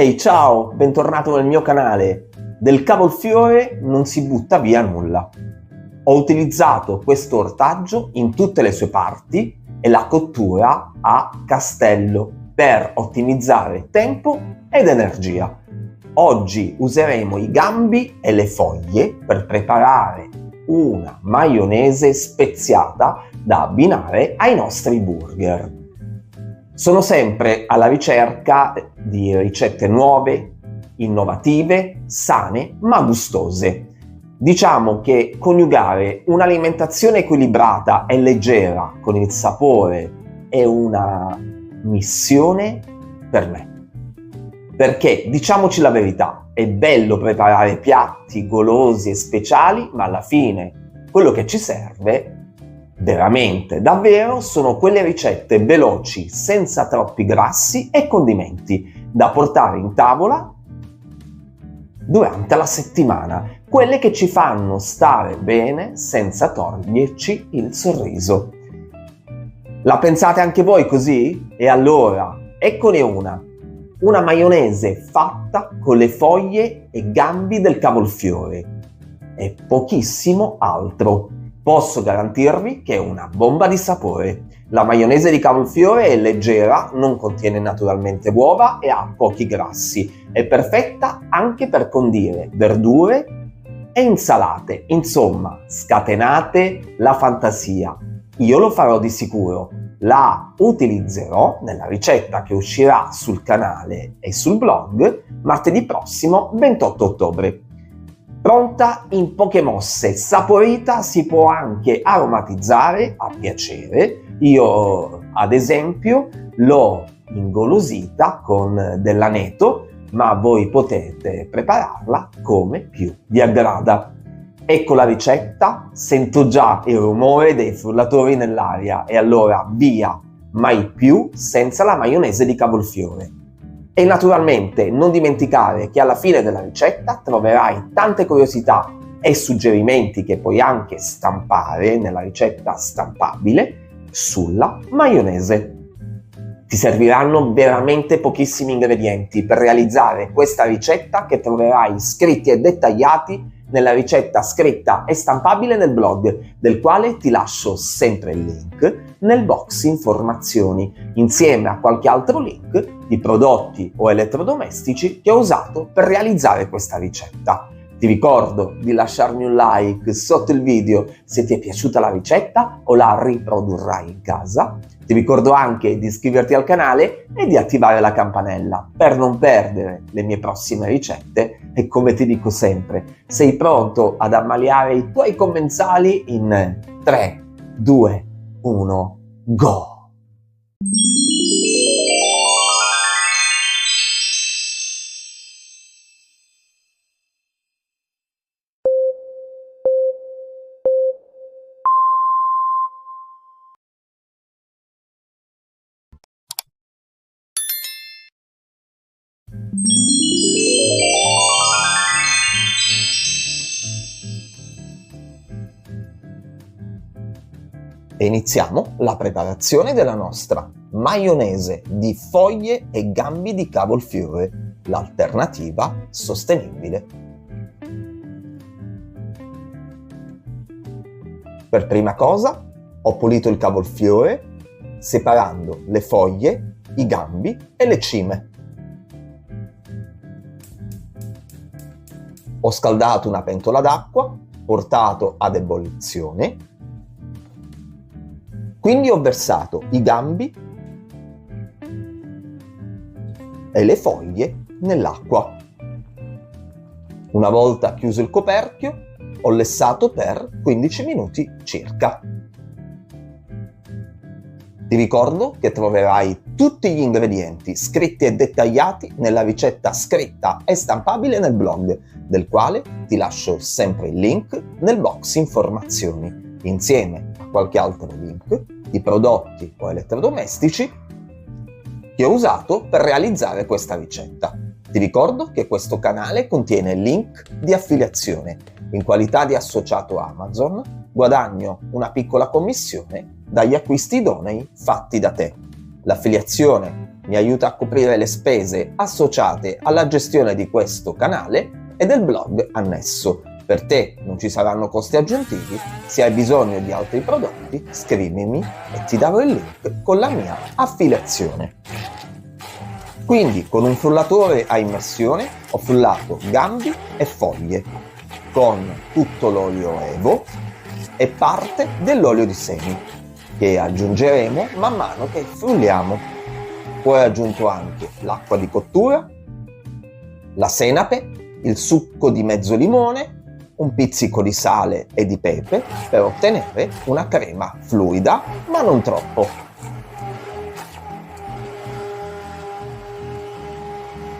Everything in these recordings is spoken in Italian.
Ehi, ciao, bentornato nel mio canale. Del cavolfiore non si butta via nulla. Ho utilizzato questo ortaggio in tutte le sue parti e la cottura a castello per ottimizzare tempo ed energia. Oggi useremo i gambi e le foglie per preparare una maionese speziata da abbinare ai nostri burger. Sono sempre alla ricerca di ricette nuove, innovative, sane ma gustose. Diciamo che coniugare un'alimentazione equilibrata e leggera con il sapore è una missione per me. Perché, diciamoci la verità, è bello preparare piatti golosi e speciali, ma alla fine quello che ci serve veramente, davvero, sono quelle ricette veloci, senza troppi grassi e condimenti, da portare in tavola durante la settimana, quelle che ci fanno stare bene senza toglierci il sorriso. La pensate anche voi così? E allora, eccone una maionese fatta con le foglie e gambi del cavolfiore e pochissimo altro. Posso garantirvi che è una bomba di sapore. La maionese di cavolfiore è leggera, non contiene naturalmente uova e ha pochi grassi. È perfetta anche per condire verdure e insalate. Insomma, scatenate la fantasia. Io lo farò di sicuro. La utilizzerò nella ricetta che uscirà sul canale e sul blog martedì prossimo 28 ottobre. Pronta in poche mosse, saporita, si può anche aromatizzare a piacere. Io, ad esempio, l'ho ingolosita con dell'aneto, ma voi potete prepararla come più vi aggrada. Ecco la ricetta, sento già il rumore dei frullatori nell'aria e allora via, mai più senza la maionese di cavolfiore. E naturalmente non dimenticare che alla fine della ricetta troverai tante curiosità e suggerimenti che puoi anche stampare nella ricetta stampabile sulla maionese. Ti serviranno veramente pochissimi ingredienti per realizzare questa ricetta che troverai scritti e dettagliati nella ricetta scritta e stampabile nel blog, del quale ti lascio sempre il link nel box informazioni, insieme a qualche altro link di prodotti o elettrodomestici che ho usato per realizzare questa ricetta. Ti ricordo di lasciarmi un like sotto il video se ti è piaciuta la ricetta o la riprodurrai in casa. Ti ricordo anche di iscriverti al canale e di attivare la campanella per non perdere le mie prossime ricette e, come ti dico sempre, sei pronto ad ammaliare i tuoi commensali in 3, 2, 1, go! E iniziamo la preparazione della nostra maionese di foglie e gambi di cavolfiore, l'alternativa sostenibile. Per prima cosa ho pulito il cavolfiore separando le foglie, i gambi e le cime. Ho scaldato una pentola d'acqua, portato ad ebollizione. Quindi ho versato i gambi e le foglie nell'acqua. Una volta chiuso il coperchio, ho lessato per 15 minuti circa. Ti ricordo che troverai tutti gli ingredienti scritti e dettagliati nella ricetta scritta e stampabile nel blog, del quale ti lascio sempre il link nel box informazioni, insieme a qualche altro link di prodotti o elettrodomestici che ho usato per realizzare questa ricetta. Ti ricordo che questo canale contiene link di affiliazione. In qualità di associato Amazon guadagno una piccola commissione dagli acquisti idonei fatti da te. L'affiliazione mi aiuta a coprire le spese associate alla gestione di questo canale e del blog annesso. Per te non ci saranno costi aggiuntivi, se hai bisogno di altri prodotti scrivimi e ti darò il link con la mia affiliazione. Quindi con un frullatore a immersione ho frullato gambi e foglie con tutto l'olio Evo e parte dell'olio di semi che aggiungeremo man mano che frulliamo. Poi ho aggiunto anche l'acqua di cottura, la senape, il succo di mezzo limone, un pizzico di sale e di pepe per ottenere una crema fluida ma non troppo.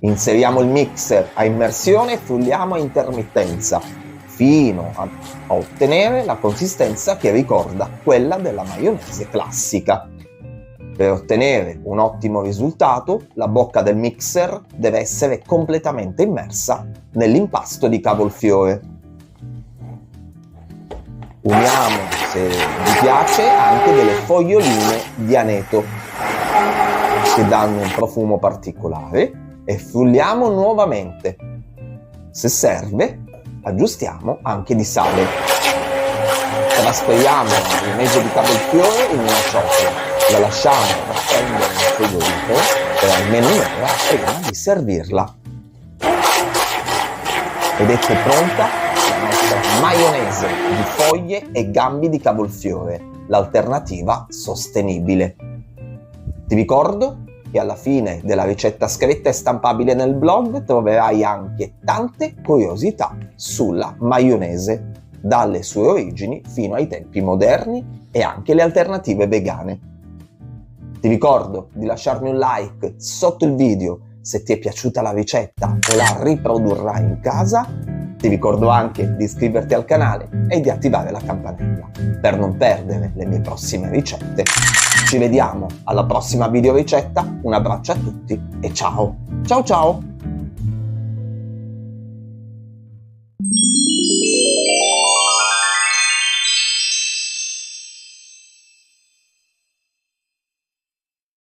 Inseriamo il mixer a immersione e frulliamo a intermittenza fino a ottenere la consistenza che ricorda quella della maionese classica. Per ottenere un ottimo risultato, la bocca del mixer deve essere completamente immersa nell'impasto di cavolfiore. Uniamo, se vi piace, anche delle foglioline di aneto che danno un profumo particolare e frulliamo nuovamente. Se serve, aggiustiamo anche di sale. Trasferiamo la maionese di cavolfiore in una ciotola, la lasciamo prendere nel frigorifero per almeno un'ora prima di servirla. Ed ecco pronta la nostra maionese di foglie e gambi di cavolfiore, l'alternativa sostenibile. Ti ricordo che alla fine della ricetta scritta e stampabile nel blog troverai anche tante curiosità sulla maionese, dalle sue origini fino ai tempi moderni e anche le alternative vegane. Ti ricordo di lasciarmi un like sotto il video se ti è piaciuta la ricetta o la riprodurrai in casa. Ti ricordo anche di iscriverti al canale e di attivare la campanella per non perdere le mie prossime ricette. Ci vediamo alla prossima video ricetta, un abbraccio a tutti e ciao! Ciao ciao!